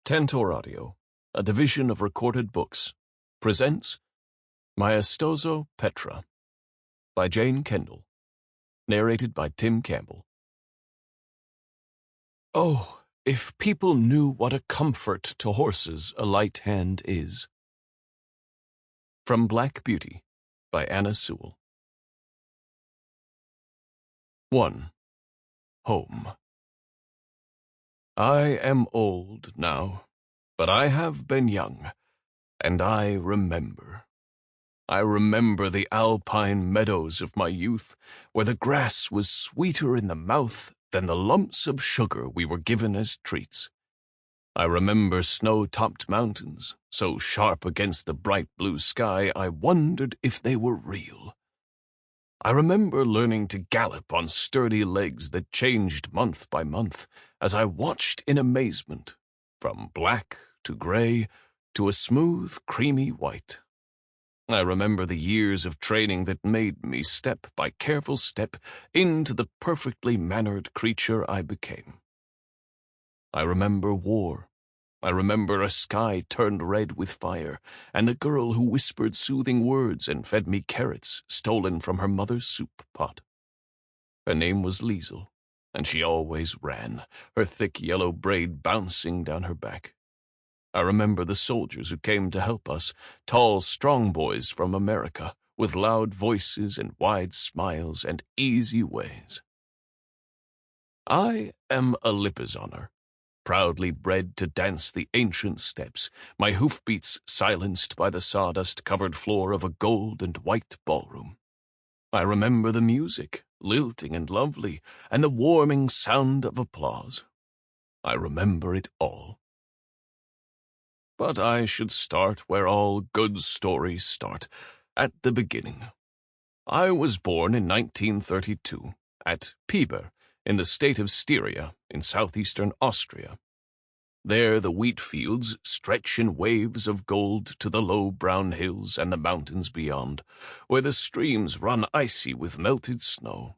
Tantor Audio, a division of Recorded Books, presents Maestoso Petra by Jane Kendall, narrated by Tim Campbell. Oh, if people knew what a comfort to horses a light hand is. From Black Beauty by Anna Sewell. 1. Home. I am old now, but I have been young, and I remember. I remember the alpine meadows of my youth, where the grass was sweeter in the mouth than the lumps of sugar we were given as treats. I remember snow-topped mountains, so sharp against the bright blue sky I wondered if they were real. I remember learning to gallop on sturdy legs that changed month by month as I watched in amazement, from black to gray to a smooth, creamy white. I remember the years of training that made me step by careful step into the perfectly mannered creature I became. I remember war. I remember a sky turned red with fire, and a girl who whispered soothing words and fed me carrots stolen from her mother's soup pot. Her name was Liesel, and she always ran, her thick yellow braid bouncing down her back. I remember the soldiers who came to help us, tall, strong boys from America, with loud voices and wide smiles and easy ways. I am a Lipizzaner, proudly bred to dance the ancient steps, my hoofbeats silenced by the sawdust-covered floor of a gold and white ballroom. I remember the music, lilting and lovely, and the warming sound of applause. I remember it all. But I should start where all good stories start, at the beginning. I was born in 1932, at Piber, in the state of Styria, in southeastern Austria. There the wheat fields stretch in waves of gold to the low brown hills and the mountains beyond, where the streams run icy with melted snow.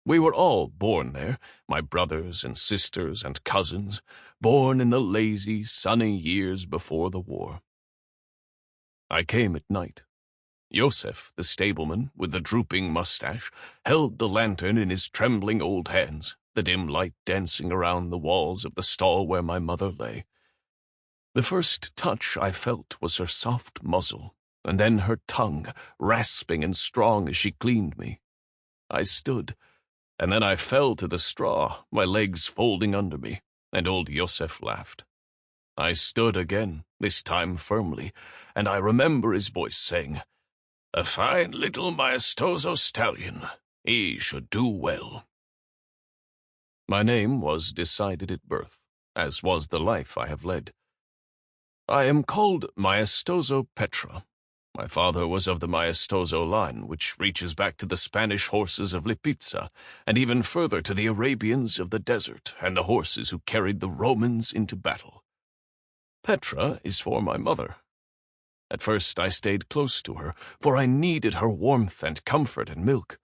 We were all born there, my brothers and sisters and cousins, born in the lazy, sunny years before the war. I came at night. Josef, the stableman, with the drooping mustache, held the lantern in his trembling old hands, the dim light dancing around the walls of the stall where my mother lay. The first touch I felt was her soft muzzle, and then her tongue, rasping and strong as she cleaned me. I stood, and then I fell to the straw, my legs folding under me, and old Josef laughed. I stood again, this time firmly, and I remember his voice saying, "A fine little Maestoso stallion. He should do well." My name was decided at birth, as was the life I have led. I am called Maestoso Petra. My father was of the Maestoso line, which reaches back to the Spanish horses of Lipizza, and even further to the Arabians of the desert and the horses who carried the Romans into battle. Petra is for my mother. At first I stayed close to her, for I needed her warmth and comfort and milk.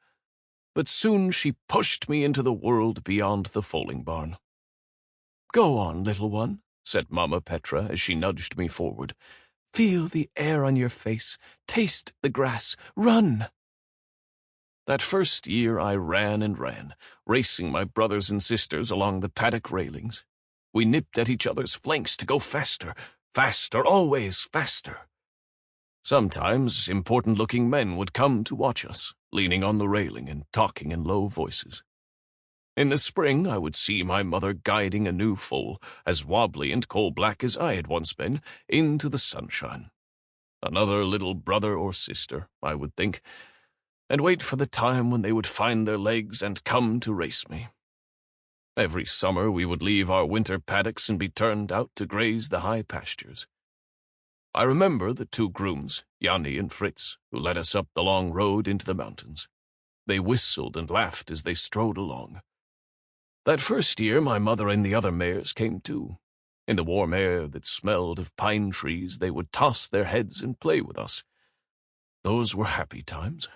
But soon she pushed me into the world beyond the foaling barn. "Go on, little one," said Mama Petra as she nudged me forward. "Feel the air on your face, taste the grass, run." That first year I ran and ran, racing my brothers and sisters along the paddock railings. We nipped at each other's flanks to go faster, faster, always faster. Sometimes important-looking men would come to watch us, leaning on the railing and talking in low voices. In the spring, I would see my mother guiding a new foal, as wobbly and coal-black as I had once been, into the sunshine. Another little brother or sister, I would think, and wait for the time when they would find their legs and come to race me. Every summer we would leave our winter paddocks and be turned out to graze the high pastures. I remember the two grooms, Janni and Fritz, who led us up the long road into the mountains. They whistled and laughed as they strode along. That first year my mother and the other mares came too. In the warm air that smelled of pine trees, they would toss their heads and play with us. Those were happy times.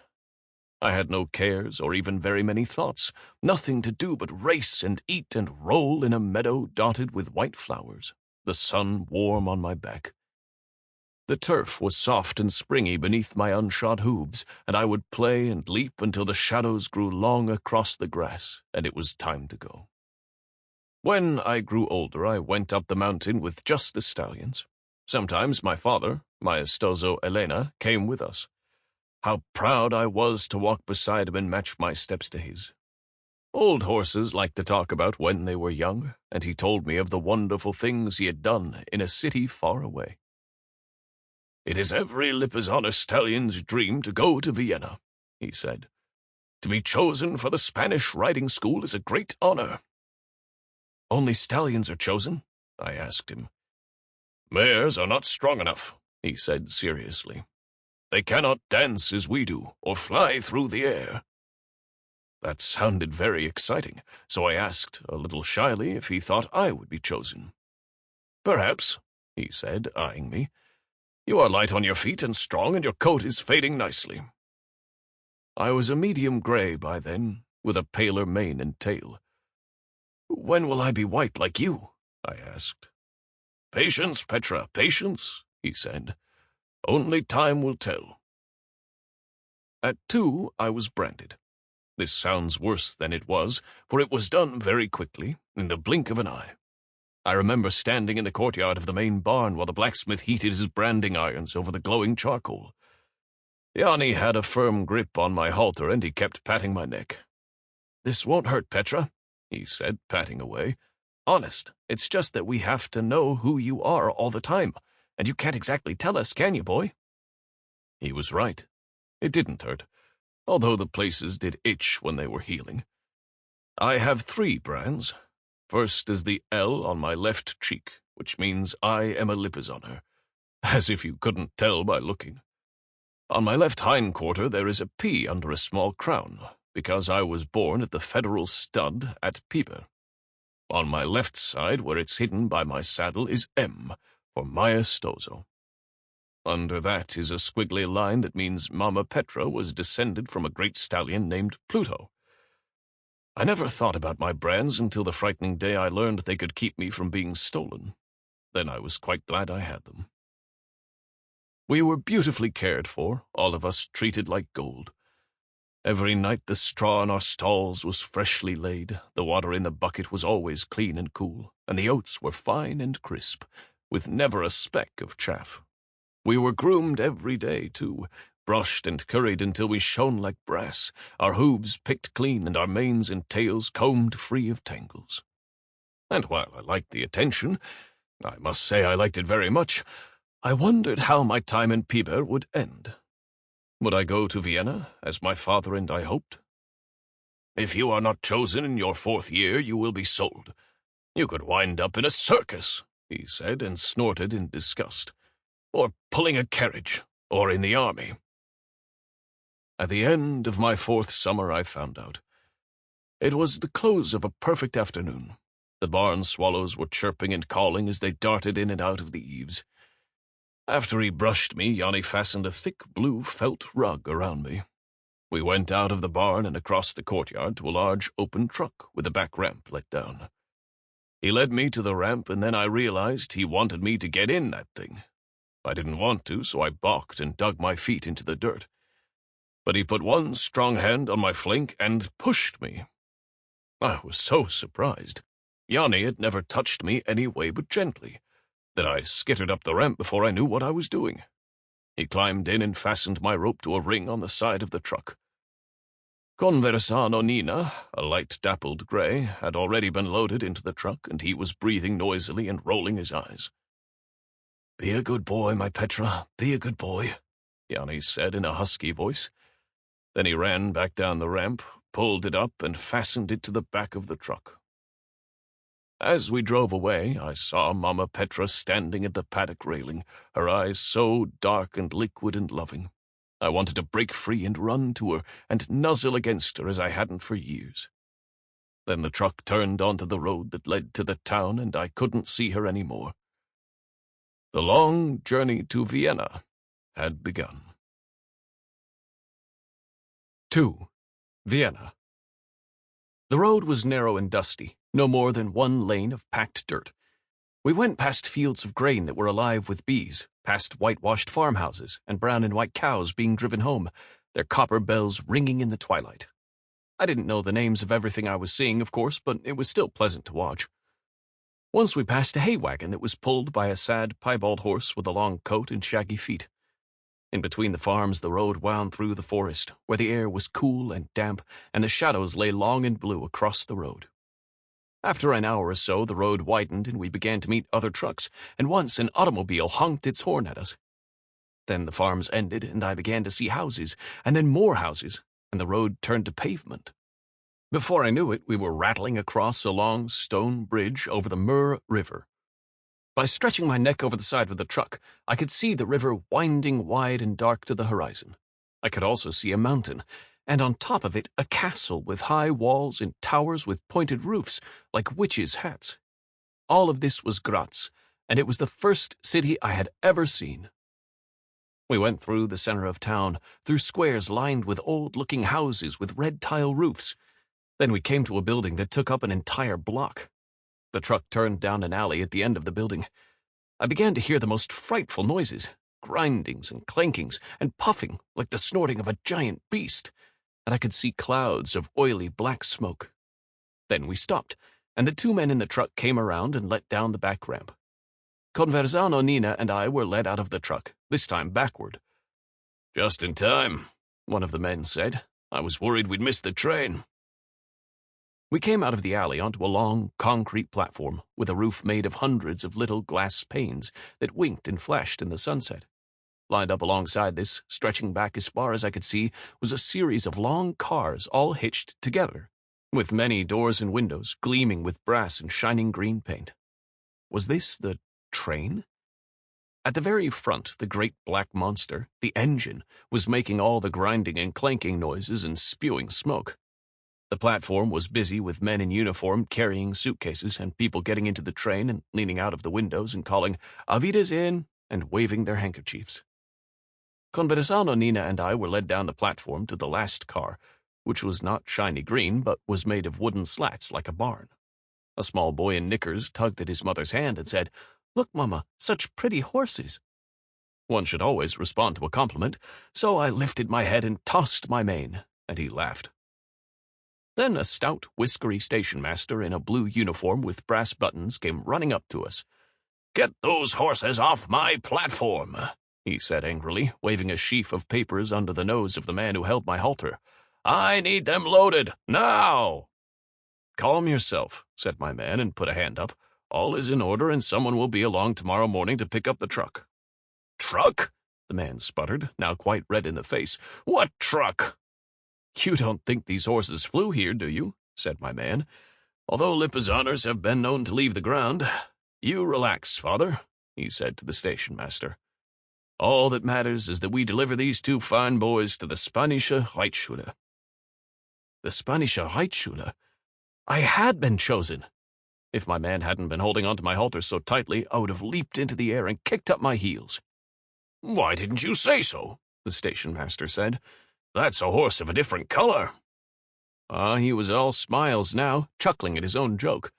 I had no cares or even very many thoughts, nothing to do but race and eat and roll in a meadow dotted with white flowers. the sun warm on my back. The turf was soft and springy beneath my unshod hooves, and I would play and leap until the shadows grew long across the grass, and it was time to go. When I grew older, I went up the mountain with just the stallions. Sometimes my father, Maestoso Elena, came with us. How proud I was to walk beside him and match my steps to his. Old horses like to talk about when they were young, and he told me of the wonderful things he had done in a city far away. "It is every Lipizzaner stallion's dream to go to Vienna," he said. "To be chosen for the Spanish riding school is a great honor." "Only stallions are chosen?" I asked him. "Mares are not strong enough," he said seriously. "They cannot dance as we do, or fly through the air." That sounded very exciting, so I asked, a little shyly, if he thought I would be chosen. "Perhaps," he said, eyeing me. "You are light on your feet and strong, and your coat is fading nicely." I was a medium gray by then, with a paler mane and tail. "When will I be white like you?" I asked. "Patience, Petra, patience," he said. "Only time will tell." At 2, I was branded. This sounds worse than it was, for it was done very quickly, in the blink of an eye. I remember standing in the courtyard of the main barn while the blacksmith heated his branding irons over the glowing charcoal. Yanni had a firm grip on my halter, and he kept patting my neck. "This won't hurt, Petra," he said, patting away. "Honest, it's just that we have to know who you are all the time, and you can't exactly tell us, can you, boy?" He was right. It didn't hurt, although the places did itch when they were healing. I have 3 brands. First is the L on my left cheek, which means I am a Lipizzaner, as if you couldn't tell by looking. On my left hindquarter there is a P under a small crown, because I was born at the Federal Stud at Piber. On my left side, where it's hidden by my saddle, is M, for Maestoso. Under that is a squiggly line that means Mama Petra was descended from a great stallion named Pluto. I never thought about my brands until the frightening day I learned they could keep me from being stolen. Then I was quite glad I had them. We were beautifully cared for, all of us treated like gold. Every night the straw in our stalls was freshly laid, the water in the bucket was always clean and cool, and the oats were fine and crisp, with never a speck of chaff. We were groomed every day, too, brushed and curried until we shone like brass, our hooves picked clean and our manes and tails combed free of tangles. And while I liked the attention, I must say I liked it very much, I wondered how my time in Piber would end. Would I go to Vienna, as my father and I hoped? "If you are not chosen in your 4th year, you will be sold. You could wind up in a circus," he said, and snorted in disgust. "Or pulling a carriage, or in the army." At the end of my 4th summer, I found out. It was the close of a perfect afternoon. The barn swallows were chirping and calling as they darted in and out of the eaves. After he brushed me, Yanni fastened a thick blue felt rug around me. We went out of the barn and across the courtyard to a large open truck with a back ramp let down. He led me to the ramp, and then I realized he wanted me to get in that thing. I didn't want to, so I balked and dug my feet into the dirt. But he put one strong hand on my flank and pushed me. I was so surprised. Yanni had never touched me any way but gently, that I skittered up the ramp before I knew what I was doing. He climbed in and fastened my rope to a ring on the side of the truck. Conversano Nina, a light dappled gray, had already been loaded into the truck, and he was breathing noisily and rolling his eyes. "Be a good boy, my Petra, be a good boy," Yanni said in a husky voice. Then he ran back down the ramp, pulled it up, and fastened it to the back of the truck. As we drove away, I saw Mama Petra standing at the paddock railing, her eyes so dark and liquid and loving. I wanted to break free and run to her and nuzzle against her as I hadn't for years. Then the truck turned onto the road that led to the town, and I couldn't see her any more. The long journey to Vienna had begun. 2. Vienna. The road was narrow and dusty, no more than one lane of packed dirt. We went past fields of grain that were alive with bees, past whitewashed farmhouses and brown and white cows being driven home, their copper bells ringing in the twilight. I didn't know the names of everything I was seeing, of course, but it was still pleasant to watch. Once we passed a hay wagon that was pulled by a sad, piebald horse with a long coat and shaggy feet. In between the farms, the road wound through the forest, where the air was cool and damp, and the shadows lay long and blue across the road. After an hour or so, the road widened and we began to meet other trucks, and once an automobile honked its horn at us. Then the farms ended, and I began to see houses, and then more houses, and the road turned to pavement. Before I knew it, we were rattling across a long stone bridge over the Mur River. By stretching my neck over the side of the truck, I could see the river winding wide and dark to the horizon. I could also see a mountain, and on top of it a castle with high walls and towers with pointed roofs, like witches' hats. All of this was Graz, and it was the first city I had ever seen. We went through the center of town, through squares lined with old-looking houses with red tile roofs. Then we came to a building that took up an entire block. The truck turned down an alley at the end of the building. I began to hear the most frightful noises, grindings and clankings, and puffing like the snorting of a giant beast, and I could see clouds of oily black smoke. Then we stopped, and the two men in the truck came around and let down the back ramp. Conversano Nina and I were led out of the truck, this time backward. "Just in time," one of the men said. "I was worried we'd miss the train." We came out of the alley onto a long, concrete platform with a roof made of hundreds of little glass panes that winked and flashed in the sunset. Lined up alongside this, stretching back as far as I could see, was a series of long cars all hitched together, with many doors and windows gleaming with brass and shining green paint. Was this the train? At the very front, the great black monster, the engine, was making all the grinding and clanking noises and spewing smoke. The platform was busy with men in uniform carrying suitcases and people getting into the train and leaning out of the windows and calling "Auf Wiedersehen" and waving their handkerchiefs. Conversano Nina and I were led down the platform to the last car, which was not shiny green but was made of wooden slats like a barn. A small boy in knickers tugged at his mother's hand and said, "Look, Mama, such pretty horses." One should always respond to a compliment, so I lifted my head and tossed my mane, and he laughed. Then a stout, whiskery station master in a blue uniform with brass buttons came running up to us. "Get those horses off my platform," he said angrily, waving a sheaf of papers under the nose of the man who held my halter. "I need them loaded, now!" "Calm yourself," said my man, and put a hand up. "All is in order, and someone will be along tomorrow morning to pick up the truck." "Truck?" the man sputtered, now quite red in the face. "What truck?" "You don't think these horses flew here, do you?" said my man. "Although Lipizzaners have been known to leave the ground. You relax, father," he said to the station master. "All that matters is that we deliver these two fine boys to the Spanische Reitschule." The Spanische Reitschule? I had been chosen. If my man hadn't been holding onto my halter so tightly, I would have leaped into the air and kicked up my heels. "Why didn't you say so?" the station master said. "That's a horse of a different color." He was all smiles now, chuckling at his own joke.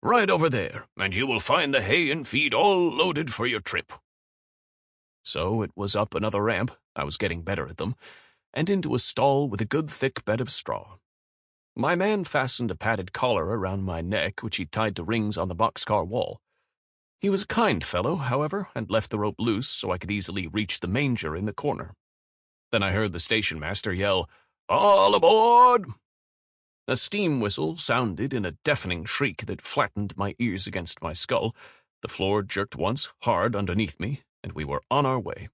"Right over there, and you will find the hay and feed all loaded for your trip." So it was up another ramp, I was getting better at them, and into a stall with a good thick bed of straw. My man fastened a padded collar around my neck, which he tied to rings on the boxcar wall. He was a kind fellow, however, and left the rope loose so I could easily reach the manger in the corner. Then I heard the station master yell, "All aboard!" A steam whistle sounded in a deafening shriek that flattened my ears against my skull. The floor jerked once, hard underneath me, and we were on our way.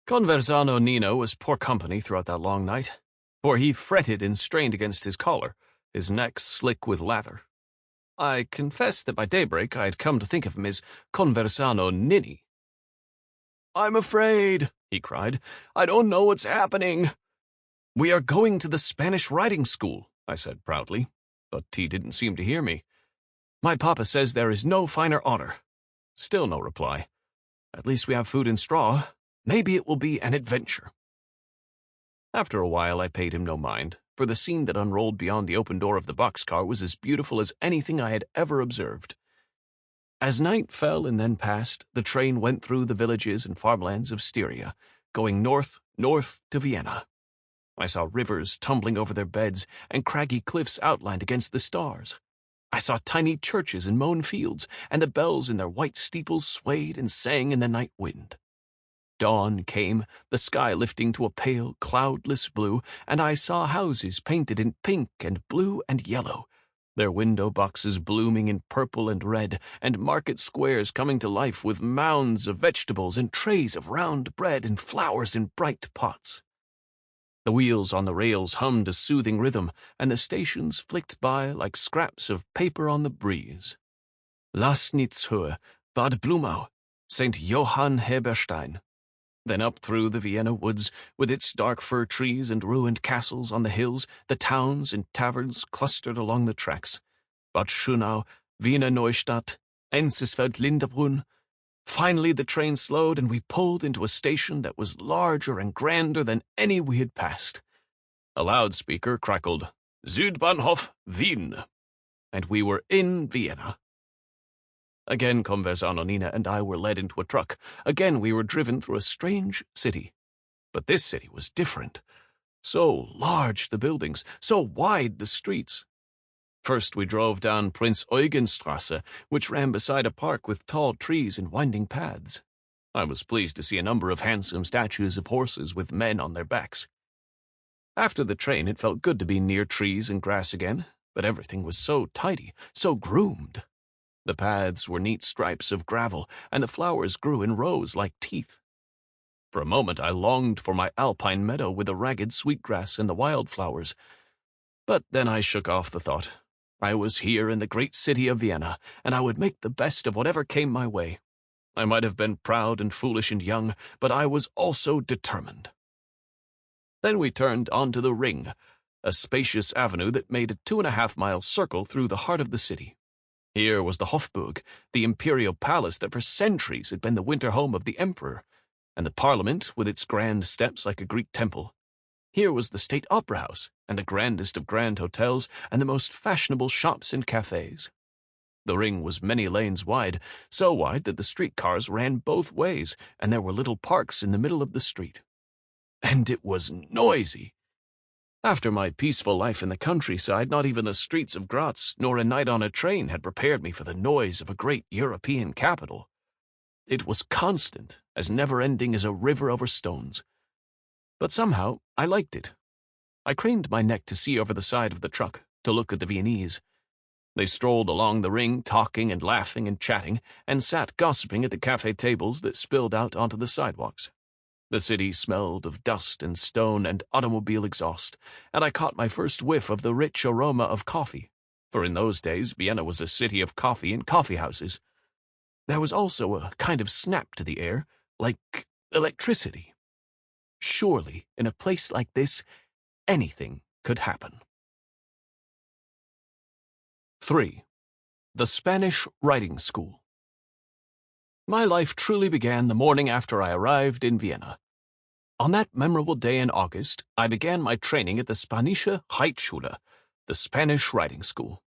Conversano Nino was poor company throughout that long night, for he fretted and strained against his collar, his neck slick with lather. I confess that by daybreak I had come to think of him as Conversano Ninny. "I'm afraid," he cried. "I don't know what's happening." "We are going to the Spanish riding school," I said proudly, but he didn't seem to hear me. "My papa says there is no finer honor." Still no reply. "At least we have food and straw. Maybe it will be an adventure." After a while I paid him no mind, for the scene that unrolled beyond the open door of the boxcar was as beautiful as anything I had ever observed. As night fell and then passed, the train went through the villages and farmlands of Styria, going north to Vienna. I saw rivers tumbling over their beds and craggy cliffs outlined against the stars. I saw tiny churches and mown fields, and the bells in their white steeples swayed and sang in the night wind. Dawn came, the sky lifting to a pale, cloudless blue, and I saw houses painted in pink and blue and yellow, their window boxes blooming in purple and red, and market squares coming to life with mounds of vegetables and trays of round bread and flowers in bright pots. The wheels on the rails hummed a soothing rhythm, and the stations flicked by like scraps of paper on the breeze. Lasnitzhöhe, Bad Blumau, St. Johann Herberstein. Then up through the Vienna woods, with its dark fir trees and ruined castles on the hills, the towns and taverns clustered along the tracks. Bad Schönau, Wiener Neustadt, Enzesfeld-Linderbrunn. Finally the train slowed and we pulled into a station that was larger and grander than any we had passed. A loudspeaker crackled, "Südbahnhof, Wien," and we were in Vienna. Again Conversano Nina and I were led into a truck. Again we were driven through a strange city. But this city was different. So large the buildings, so wide the streets. First we drove down Prinz Eugenstrasse, which ran beside a park with tall trees and winding paths. I was pleased to see a number of handsome statues of horses with men on their backs. After the train it felt good to be near trees and grass again, but everything was so tidy, so groomed. The paths were neat stripes of gravel, and the flowers grew in rows like teeth. For a moment I longed for my alpine meadow with the ragged sweetgrass and the wildflowers. But then I shook off the thought. I was here in the great city of Vienna, and I would make the best of whatever came my way. I might have been proud and foolish and young, but I was also determined. Then we turned onto the Ring, a spacious avenue that made a 2.5-mile circle through the heart of the city. Here was the Hofburg, the imperial palace that for centuries had been the winter home of the emperor, and the parliament with its grand steps like a Greek temple. Here was the state opera house, and the grandest of grand hotels, and the most fashionable shops and cafes. The Ring was many lanes wide, so wide that the streetcars ran both ways, and there were little parks in the middle of the street. And it was noisy. After my peaceful life in the countryside, not even the streets of Graz nor a night on a train had prepared me for the noise of a great European capital. It was constant, as never-ending as a river over stones. But somehow I liked it. I craned my neck to see over the side of the truck, to look at the Viennese. They strolled along the Ring, talking and laughing and chatting, and sat gossiping at the cafe tables that spilled out onto the sidewalks. The city smelled of dust and stone and automobile exhaust, and I caught my first whiff of the rich aroma of coffee, for in those days Vienna was a city of coffee and coffeehouses. There was also a kind of snap to the air, like electricity. Surely, in a place like this, anything could happen. 3. The Spanish Writing School. My life truly began the morning after I arrived in Vienna. On that memorable day in August, I began my training at the Spanische Reitschule, the Spanish Writing School.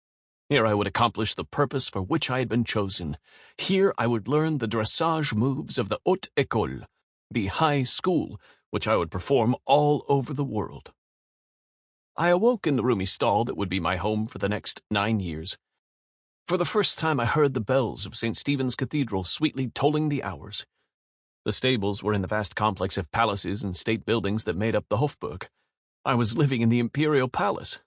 Here I would accomplish the purpose for which I had been chosen. Here I would learn the dressage moves of the Haute École, the high school, which I would perform all over the world. I awoke in the roomy stall that would be my home for the next 9 years. For the first time I heard the bells of St. Stephen's Cathedral sweetly tolling the hours. The stables were in the vast complex of palaces and state buildings that made up the Hofburg. I was living in the imperial palace.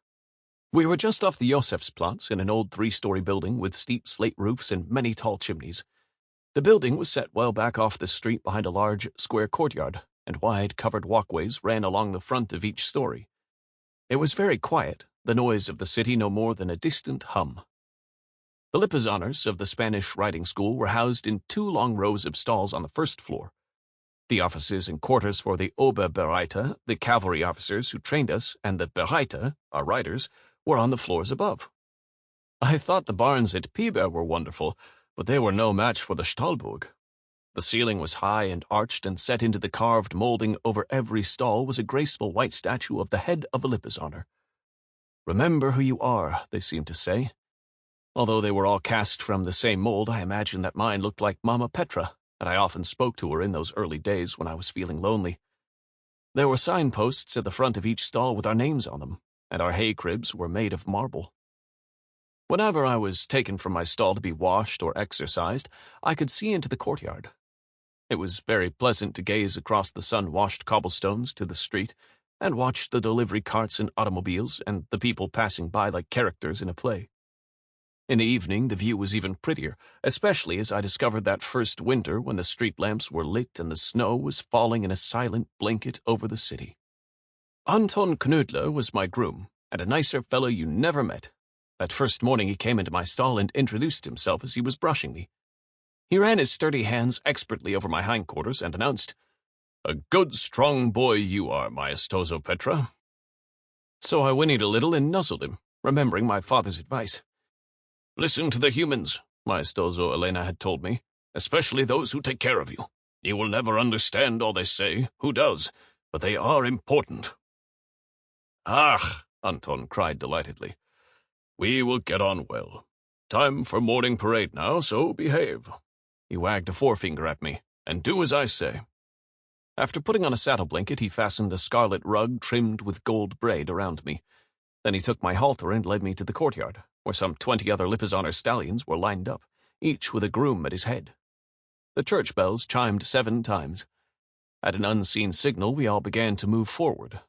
We were just off the Josefsplatz in an old 3-story building with steep slate roofs and many tall chimneys. The building was set well back off the street behind a large square courtyard, and wide covered walkways ran along the front of each story. It was very quiet, the noise of the city no more than a distant hum. The Lipizzaners of the Spanish Writing School were housed in 2 long rows of stalls on the first floor. The offices and quarters for the Oberbereiter, the cavalry officers who trained us, and the Bereiter, our writers, were on the floors above. I thought the barns at Piber were wonderful, but they were no match for the Stahlburg. The ceiling was high and arched, and set into the carved molding over every stall was a graceful white statue of the head of the Lipizzaner. "Remember who you are," they seemed to say. Although they were all cast from the same mold, I imagine that mine looked like Mama Petra, and I often spoke to her in those early days when I was feeling lonely. There were signposts at the front of each stall with our names on them, and our hay cribs were made of marble. Whenever I was taken from my stall to be washed or exercised, I could see into the courtyard. It was very pleasant to gaze across the sun-washed cobblestones to the street and watch the delivery carts and automobiles and the people passing by like characters in a play. In the evening, the view was even prettier, especially as I discovered that first winter when the street lamps were lit and the snow was falling in a silent blanket over the city. Anton Knudler was my groom, and a nicer fellow you never met. That first morning he came into my stall and introduced himself as he was brushing me. He ran his sturdy hands expertly over my hindquarters and announced, "A good, strong boy you are, Maestoso Petra." So I whinnied a little and nuzzled him, remembering my father's advice. "Listen to the humans," Maestoso Elena had told me, "especially those who take care of you. You will never understand all they say, who does, but they are important." "Ah," Anton cried delightedly. "We will get on well. Time for morning parade now, so behave." He wagged a forefinger at me, "and do as I say." After putting on a saddle blanket, he fastened a scarlet rug trimmed with gold braid around me. Then he took my halter and led me to the courtyard, where some 20 other Lipizzaner stallions were lined up, each with a groom at his head. The church bells chimed 7 times. At an unseen signal, we all began to move forward.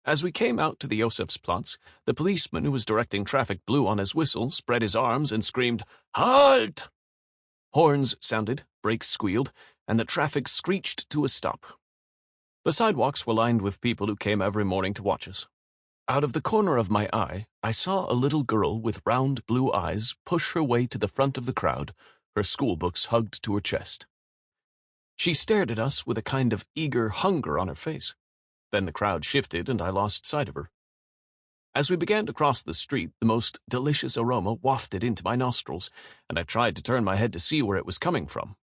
As we came out to the Josefsplatz, the policeman who was directing traffic blew on his whistle, spread his arms, and screamed, "Halt!" Horns sounded, brakes squealed, and the traffic screeched to a stop. The sidewalks were lined with people who came every morning to watch us. Out of the corner of my eye, I saw a little girl with round blue eyes push her way to the front of the crowd, her schoolbooks hugged to her chest. She stared at us with a kind of eager hunger on her face. Then the crowd shifted and I lost sight of her. As we began to cross the street, the most delicious aroma wafted into my nostrils, and I tried to turn my head to see where it was coming from.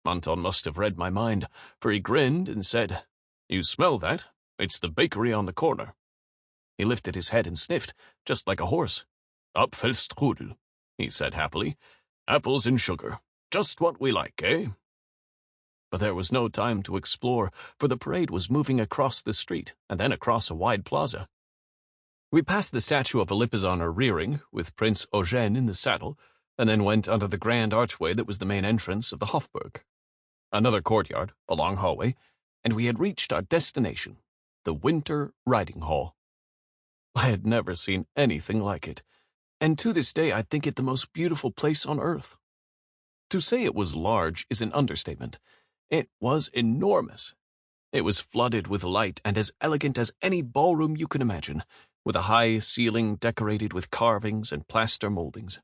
Anton must have read my mind, for he grinned and said, "You smell that? It's the bakery on the corner." He lifted his head and sniffed, just like a horse. "Apfelstrudel," he said happily. "Apples and sugar. Just what we like, eh?" But there was no time to explore, for the parade was moving across the street and then across a wide plaza. We passed the statue of a Lipizzaner rearing, with Prince Eugen in the saddle, and then went under the grand archway that was the main entrance of the Hofburg. Another courtyard, a long hallway, and we had reached our destination, the Winter Riding Hall. I had never seen anything like it, and to this day I think it the most beautiful place on earth. To say it was large is an understatement. It was enormous. It was flooded with light and as elegant as any ballroom you can imagine, with a high ceiling decorated with carvings and plaster moldings.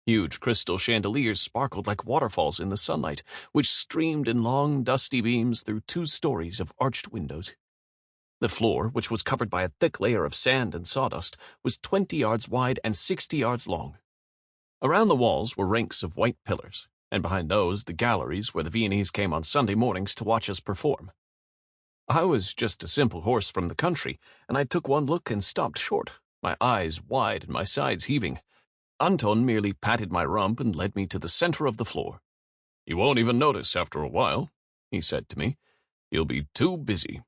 Huge crystal chandeliers sparkled like waterfalls in the sunlight, which streamed in long, dusty beams through 2 stories of arched windows. The floor, which was covered by a thick layer of sand and sawdust, was 20 yards wide and 60 yards long. Around the walls were ranks of white pillars, and behind those the galleries where the Viennese came on Sunday mornings to watch us perform. I was just a simple horse from the country, and I took one look and stopped short, my eyes wide and my sides heaving. Anton merely patted my rump and led me to the center of the floor. "You won't even notice after a while," he said to me. "You'll be too busy."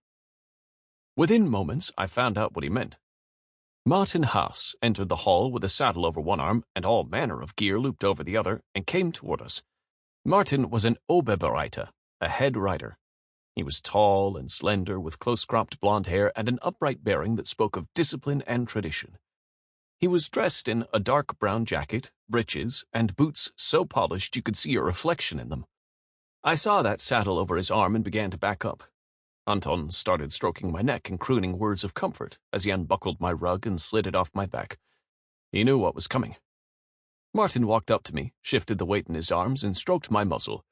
Within moments, I found out what he meant. Martin Haas entered the hall with a saddle over one arm and all manner of gear looped over the other and came toward us. Martin was an Oberbereiter, a head rider. He was tall and slender, with close-cropped blonde hair and an upright bearing that spoke of discipline and tradition. He was dressed in a dark brown jacket, breeches, and boots so polished you could see a reflection in them. I saw that saddle over his arm and began to back up. Anton started stroking my neck and crooning words of comfort as he unbuckled my rug and slid it off my back. He knew what was coming. Martin walked up to me, shifted the weight in his arms, and stroked my muzzle.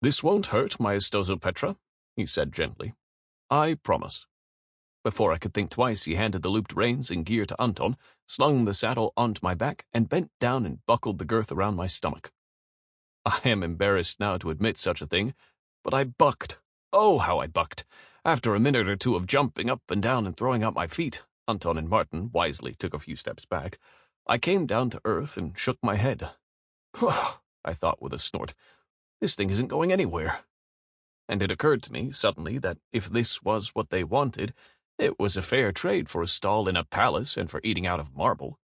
"This won't hurt, Maestoso Petra," he said gently. "I promise." Before I could think twice, he handed the looped reins and gear to Anton, slung the saddle onto my back, and bent down and buckled the girth around my stomach. I am embarrassed now to admit such a thing, but I bucked. Oh, how I bucked! After a minute or 2 of jumping up and down and throwing out my feet, Anton and Martin wisely took a few steps back. I came down to earth and shook my head. I thought with a snort, this thing isn't going anywhere. And it occurred to me suddenly that if this was what they wanted, it was a fair trade for a stall in a palace and for eating out of marble.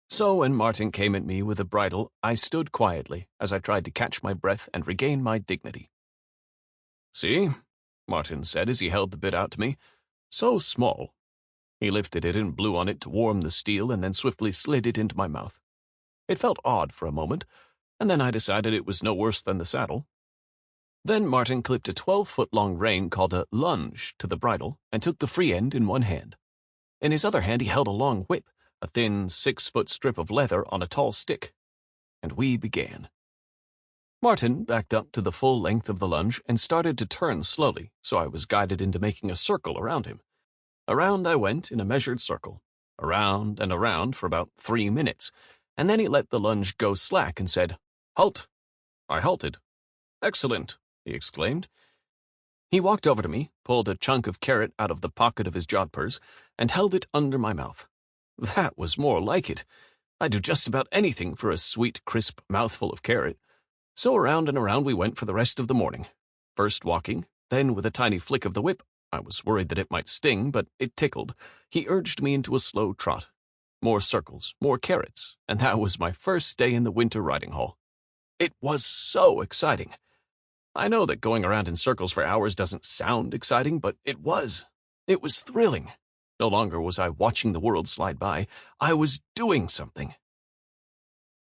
So when Martin came at me with a bridle, I stood quietly as I tried to catch my breath and regain my dignity. "See," Martin said as he held the bit out to me, "so small." He lifted it and blew on it to warm the steel and then swiftly slid it into my mouth. It felt odd for a moment, and then I decided it was no worse than the saddle. Then Martin clipped a 12-foot-long rein called a lunge to the bridle and took the free end in one hand. In his other hand he held a long whip, a thin 6-foot strip of leather on a tall stick. And we began. Martin backed up to the full length of the lunge and started to turn slowly, so I was guided into making a circle around him. Around I went in a measured circle, around and around for about 3 minutes, and then he let the lunge go slack and said, "Halt." I halted. "Excellent," he exclaimed. He walked over to me, pulled a chunk of carrot out of the pocket of his jodhpurs, and held it under my mouth. That was more like it. I'd do just about anything for a sweet, crisp mouthful of carrot. So around and around we went for the rest of the morning. First walking, then with a tiny flick of the whip. I was worried that it might sting, but it tickled. He urged me into a slow trot. More circles, more carrots, and that was my first day in the winter riding hall. It was so exciting. I know that going around in circles for hours doesn't sound exciting, but it was. It was thrilling. No longer was I watching the world slide by. I was doing something.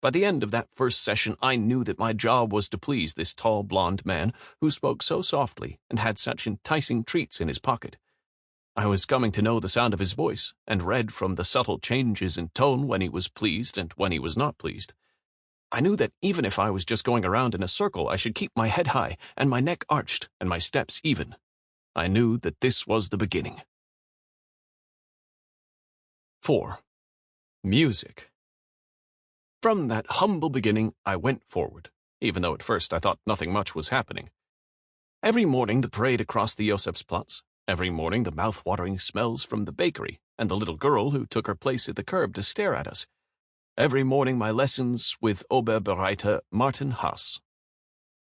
By the end of that first session, I knew that my job was to please this tall, blond man who spoke so softly and had such enticing treats in his pocket. I was coming to know the sound of his voice and read from the subtle changes in tone when he was pleased and when he was not pleased. I knew that even if I was just going around in a circle, I should keep my head high and my neck arched and my steps even. I knew that this was the beginning. 4. Music. From that humble beginning, I went forward, even though at first I thought nothing much was happening. Every morning the parade across the Josefsplatz, every morning the mouth-watering smells from the bakery, and the little girl who took her place at the curb to stare at us. Every morning my lessons with Oberbereiter Martin Haas.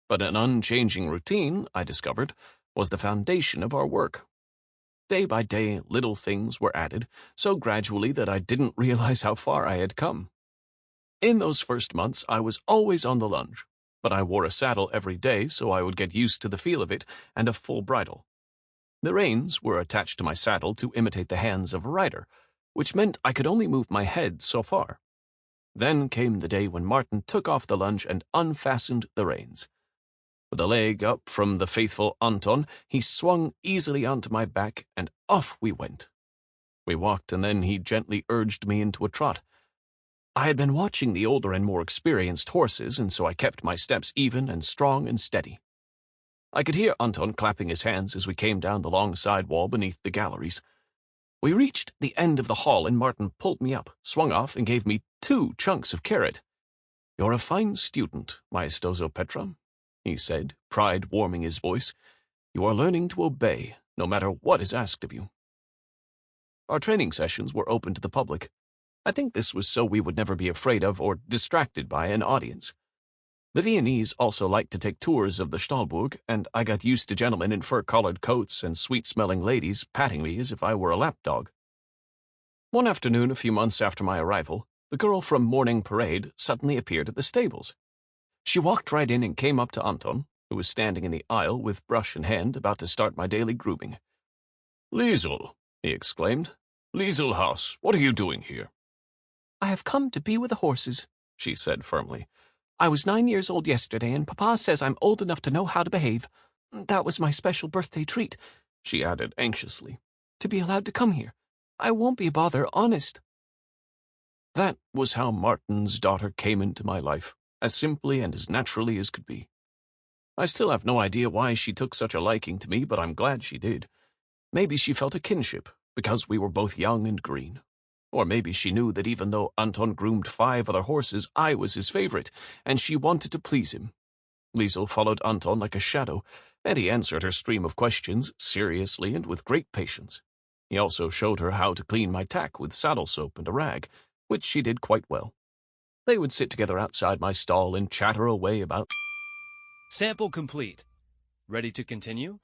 But an unchanging routine, I discovered, was the foundation of our work. Day by day, little things were added, so gradually that I didn't realize how far I had come. In those first months, I was always on the lunge, but I wore a saddle every day so I would get used to the feel of it and a full bridle. The reins were attached to my saddle to imitate the hands of a rider, which meant I could only move my head so far. Then came the day when Martin took off the lunge and unfastened the reins. With a leg up from the faithful Anton, he swung easily onto my back, and off we went. We walked, and then he gently urged me into a trot. I had been watching the older and more experienced horses, and so I kept my steps even and strong and steady. I could hear Anton clapping his hands as we came down the long side wall beneath the galleries. We reached the end of the hall, and Martin pulled me up, swung off, and gave me 2 chunks of carrot. "You're a fine student, Maestoso Petra," he said, pride warming his voice. "You are learning to obey, no matter what is asked of you." Our training sessions were open to the public. I think this was so we would never be afraid of or distracted by an audience. The Viennese also liked to take tours of the Stallburg, and I got used to gentlemen in fur-collared coats and sweet-smelling ladies patting me as if I were a lapdog. One afternoon, a few months after my arrival, the girl from morning parade suddenly appeared at the stables. She walked right in and came up to Anton, who was standing in the aisle with brush in hand about to start my daily grooming. "Liesel," he exclaimed. "Liesel Haas, what are you doing here?" "I have come to be with the horses," she said firmly. "I was 9 years old yesterday, and Papa says I'm old enough to know how to behave. That was my special birthday treat," she added anxiously, "to be allowed to come here. I won't be a bother, honest." That was how Martin's daughter came into my life, as simply and as naturally as could be. I still have no idea why she took such a liking to me, but I'm glad she did. Maybe she felt a kinship, because we were both young and green. Or maybe she knew that even though Anton groomed 5 other horses, I was his favorite, and she wanted to please him. Liesel followed Anton like a shadow, and he answered her stream of questions seriously and with great patience. He also showed her how to clean my tack with saddle soap and a rag, which she did quite well. They would sit together outside my stall and chatter away about... Sample complete. Ready to continue?